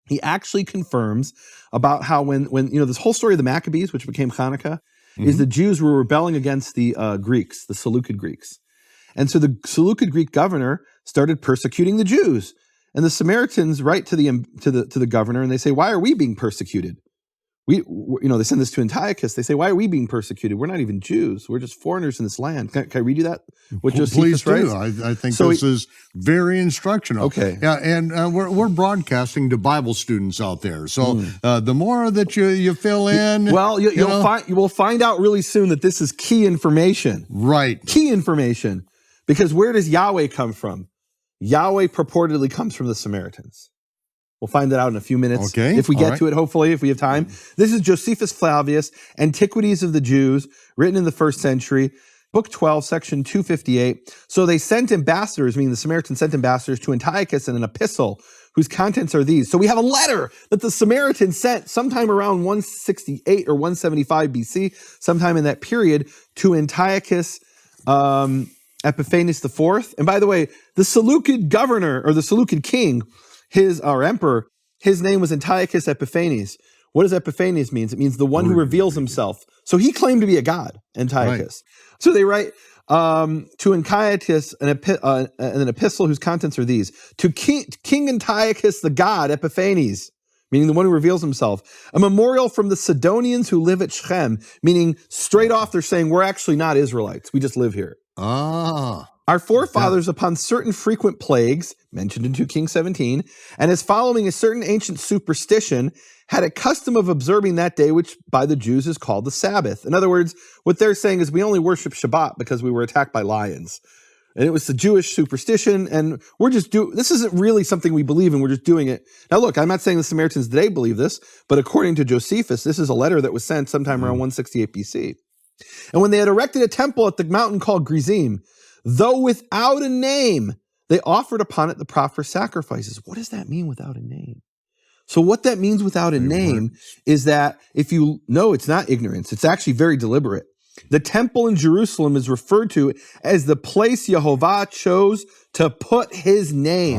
he actually confirms about how when this whole story of the Maccabees, which became Hanukkah, is the Jews were rebelling against the Greeks, the Seleucid Greeks. And so the Seleucid Greek governor started persecuting the Jews. And the Samaritans write to the governor and they say, why are we being persecuted? They send this to Antiochus. They say, why are we being persecuted? We're not even Jews. We're just foreigners in this land. Can I read you that? What Josephus writes? Please do. I think this is very instructional. Okay. Yeah, and we're broadcasting to Bible students out there. So the more that you fill in, you will find out really soon that this is key information. Right. Key information. Because where does Yahweh come from? Yahweh purportedly comes from the Samaritans. We'll find that out in a few minutes. Okay. If we get to it, hopefully, if we have time. This is Josephus Flavius, Antiquities of the Jews, written in the 1st century, Book 12, section 258. So they sent ambassadors, meaning the Samaritans sent ambassadors to Antiochus in an epistle whose contents are these. So we have a letter that the Samaritans sent sometime around 168 or 175 BC, sometime in that period, to Antiochus Epiphanes IV. And by the way, the Seleucid governor, or the Seleucid king, our emperor, his name was Antiochus Epiphanes. What does Epiphanes mean? It means the one who reveals himself. So he claimed to be a god, Antiochus. Right. So they write to Antiochus an epistle whose contents are these. To King Antiochus the god, Epiphanes, meaning the one who reveals himself. A memorial from the Sidonians who live at Shechem, meaning straight off they're saying we're actually not Israelites. We just live here. Our forefathers, upon certain frequent plagues, mentioned in 2 Kings 17, and as following a certain ancient superstition, had a custom of observing that day, which by the Jews is called the Sabbath. In other words, what they're saying is we only worship Shabbat because we were attacked by lions. And it was the Jewish superstition, and this isn't really something we believe in, we're just doing it. Now look, I'm not saying the Samaritans today believe this, but according to Josephus, this is a letter that was sent sometime around 168 BC. And when they had erected a temple at the mountain called Gerizim, though without a name, they offered upon it the proper sacrifices. What does that mean, without a name? So what that means, without a name, is that it's not ignorance. It's actually very deliberate. The temple in Jerusalem is referred to as the place Yehovah chose to put his name.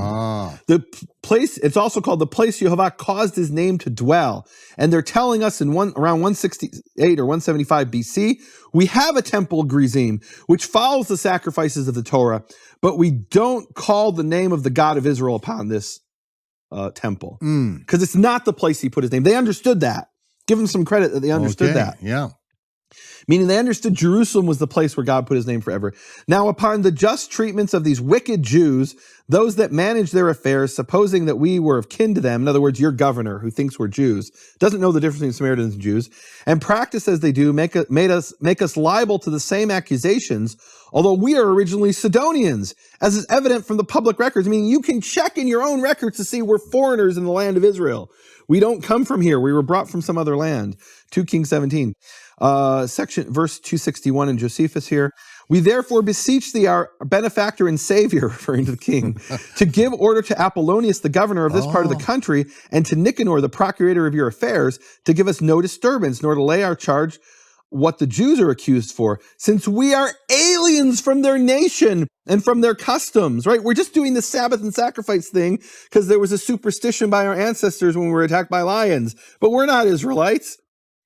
The place, it's also called the place Yehovah caused his name to dwell. And they're telling us around 168 or 175 BC, we have a temple, Gerizim, which follows the sacrifices of the Torah, but we don't call the name of the God of Israel upon this temple. Because it's not the place he put his name. They understood that. Give them some credit that they understood that. Yeah. Meaning they understood Jerusalem was the place where God put his name forever. Now, upon the just treatments of these wicked Jews, those that manage their affairs, supposing that we were of kin to them, in other words, your governor who thinks we're Jews, doesn't know the difference between Samaritans and Jews, and practice as they do, make us liable to the same accusations, although we are originally Sidonians, as is evident from the public records. I mean, you can check in your own records to see we're foreigners in the land of Israel. We don't come from here. We were brought from some other land. 2 Kings 17. Verse 261 in Josephus here. We therefore beseech thee, our benefactor and savior, referring to the king, to give order to Apollonius, the governor of this part of the country, and to Nicanor, the procurator of your affairs, to give us no disturbance, nor to lay our charge what the Jews are accused for, since we are aliens from their nation and from their customs, right? We're just doing the Sabbath and sacrifice thing because there was a superstition by our ancestors when we were attacked by lions, but we're not Israelites.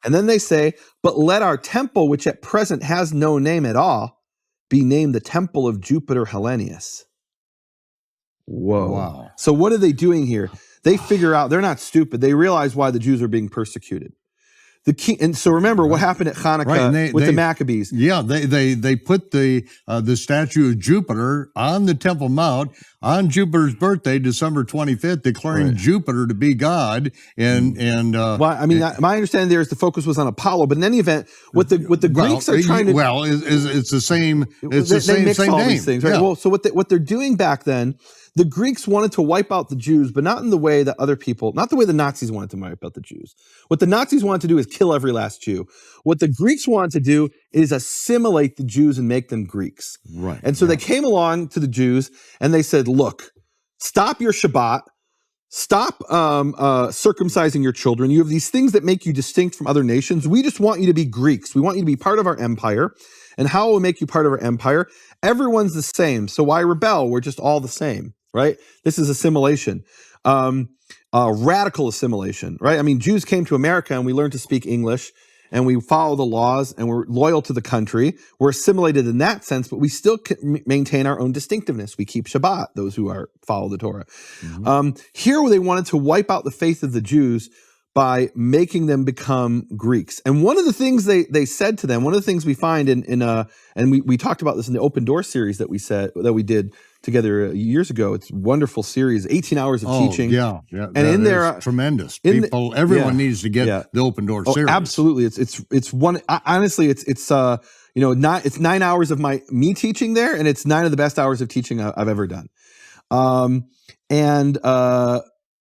And then they say, but let our temple, which at present has no name at all, be named the temple of Jupiter Hellenius. Whoa. Wow. So what are they doing here? They figure out, they're not stupid. They realize why the Jews are being persecuted. The king, and so remember what happened at Hanukkah with the Maccabees. Yeah, they put the statue of Jupiter on the Temple Mount on Jupiter's birthday, December 25th, declaring Jupiter to be God. Well, I mean, my understanding there is the focus was on Apollo, but in any event, what the Greeks are trying to it's the same. It's the same all name. These things, right? Yeah. Well, so what they're doing back then. The Greeks wanted to wipe out the Jews, but not in the way that other people, not the way the Nazis wanted to wipe out the Jews. What the Nazis wanted to do is kill every last Jew. What the Greeks wanted to do is assimilate the Jews and make them Greeks. Right. And so they came along to the Jews and they said, look, stop your Shabbat, stop circumcising your children. You have these things that make you distinct from other nations. We just want you to be Greeks. We want you to be part of our empire. And how will we make you part of our empire? Everyone's the same. So why rebel? We're just all the same. right? This is assimilation. Radical assimilation, right? I mean, Jews came to America and we learned to speak English and we follow the laws and we're loyal to the country. We're assimilated in that sense, but we still maintain our own distinctiveness. We keep Shabbat, those who follow the Torah. Here they wanted to wipe out the faith of the Jews by making them become Greeks. And one of the things they said to them, one of the things we find and we talked about this in the Open Door series that we did together years ago. It's a wonderful series, 18 hours of teaching. Yeah. And in there, tremendous. Everyone needs to get the Open Door series. Absolutely. It's one, honestly, it's 9 hours of me teaching there, and it's 9 of the best hours of teaching I've ever done.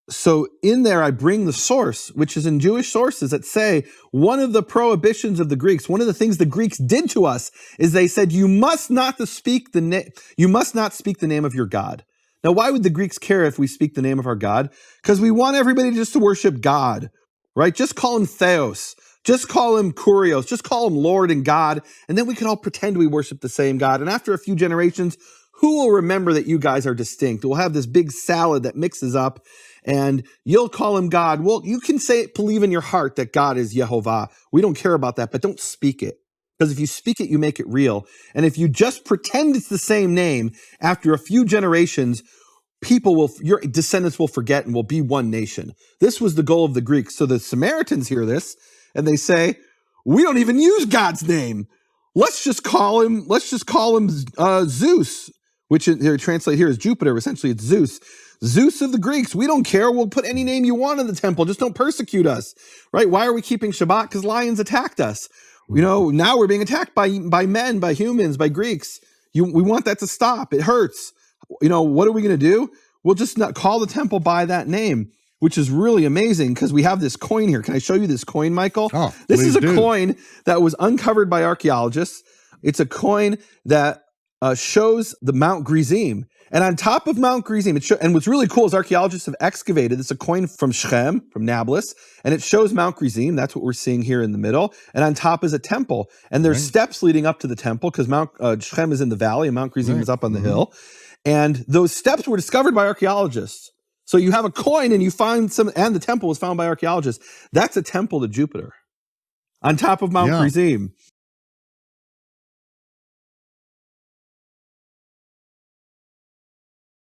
So in there, I bring the source, which is in Jewish sources that say one of the prohibitions of the Greeks, one of the things the Greeks did to us is they said, you must not speak the name of your God. Now, why would the Greeks care if we speak the name of our God? Because we want everybody just to worship God, right? Just call him Theos. Just call him Kurios. Just call him Lord and God. And then we can all pretend we worship the same God. And after a few generations, who will remember that you guys are distinct? We'll have this big salad that mixes up. And you'll call him God. Well, you can believe in your heart that God is Yehovah. We don't care about that, but don't speak it. Because if you speak it, you make it real. And if you just pretend it's the same name, after a few generations, your descendants will forget and will be one nation. This was the goal of the Greeks. So the Samaritans hear this and they say, we don't even use God's name. Let's just call him Zeus, which they translate here as Jupiter. Essentially, it's Zeus. Zeus of the Greeks. We don't care. We'll put any name you want in the temple. Just don't persecute us, right? Why are we keeping Shabbat? Because lions attacked us. Now we're being attacked by men, by humans, by Greeks. We want that to stop. It hurts. What are we going to do? We'll just not call the temple by that name, which is really amazing because we have this coin here. Can I show you this coin, Michael? This is a coin that was uncovered by archaeologists. It's a coin that shows the Mount Gerizim. And on top of Mount Gerizim, and what's really cool is archaeologists have excavated, it's a coin from Shechem, from Nablus, and it shows Mount Gerizim. That's what we're seeing here in the middle. And on top is a temple. And there's steps leading up to the temple because Mount Shechem is in the valley and Mount Gerizim is up on the hill. And those steps were discovered by archaeologists. So you have a coin and you find and the temple was found by archaeologists. That's a temple to Jupiter on top of Mount Gerizim.